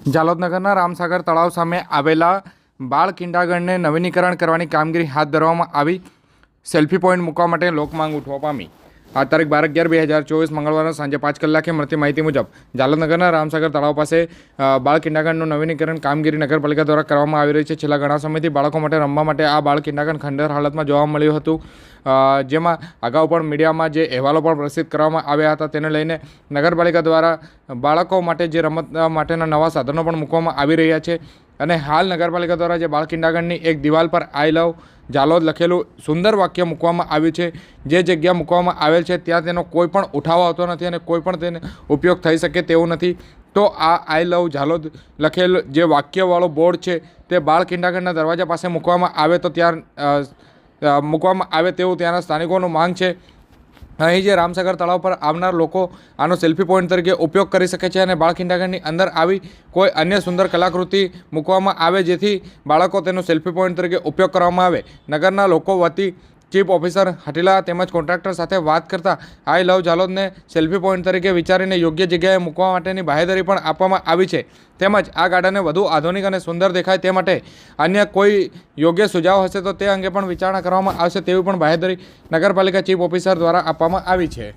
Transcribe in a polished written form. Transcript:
જાલોદ નગરના રામસાગર તળાવ સામે આવેલા બાળ કિંડાગરને નવીનીકરણ કરવાની કામગીરી હાથ ધરવામાં આવી। સેલ્ફી પોઈન્ટ મૂકવા માટે લોકમાંગ ઉઠવા પામી। આ તારીખ 12/11/2024 મંગળવારના સાંજે 5 કલાકે મળતી માહિતી મુજબ જાલોદ નગરના રામસાગર તળાવ પાસે બાળ કિંડાગરનું નવીનીકરણ કામગીરી નગરપાલિકા દ્વારા કરવામાં આવી રહી છે। છેલ્લા ઘણા સમયથી બાળકો માટે રમવા માટે આ બાળ કિંડાગર ખંડેર હાલતમાં જોવા મળ્યું હતું, જેમાં અગાઉ પણ મીડિયામાં જે અહેવાલો પણ પ્રસિદ્ધ કરવામાં આવ્યા હતા, તેને લઈને નગરપાલિકા દ્વારા બાળકો માટે જે રમત માટેના નવા સાધનો પણ મૂકવામાં આવી રહ્યા છે। અને હાલ નગરપાલિકા દ્વારા જે બાળ કિંડાગરની એક દિવાલ પર આઈ લવ જાલોદ લખેલું સુંદર વાક્ય મૂકવામાં આવ્યું છે। જે જગ્યા મૂકવામાં આવેલ છે ત્યાં તેનો કોઈ પણ ઉઠાવ આવતો નથી અને કોઈ પણ તેને ઉપયોગ થઈ શકે તેવું નથી। તો આ આઈ લવ જાલોદ લખેલ જે વાક્યવાળો બોર્ડ છે તે બાળ કિંડાગરના દરવાજા પાસે મૂકવામાં આવે તો ત્યાં મૂકવામાં આવે તેવું ત્યાંના સ્થાનિકોનું માંગ છે। અહીં જે રામસાગર તળાવ પર આવનાર લોકો આનો સેલ્ફી પોઈન્ટ તરીકે ઉપયોગ કરી શકે છે અને બાળ કિંડાગરની અંદર આવી કોઈ અન્ય સુંદર કલાકૃતિ મૂકવામાં આવે જેથી બાળકો તેનો સેલ્ફી પોઈન્ટ તરીકે ઉપયોગ કરવામાં આવે। નગરના લોકો વતી ચીફ ઓફિસર હટીલા તેમજ કોન્ટ્રાક્ટર સાથે વાત કરતા આઈ લવ જાલોદને સેલ્ફી પોઈન્ટ તરીકે વિચારીને યોગ્ય જગ્યાએ મૂકવા માટેની બાહેધરી પણ આપવામાં આવી છે। તેમજ આ ગાર્ડનને વધુ આધુનિક અને સુંદર દેખાય તે માટે અન્ય કોઈ યોગ્ય સુઝાવ હશે તો તે અંગે પણ વિચારણા કરવામાં આવશે તેવી પણ બાહેધરી નગરપાલિકા ચીફ ઓફિસર દ્વારા આપવામાં આવી છે।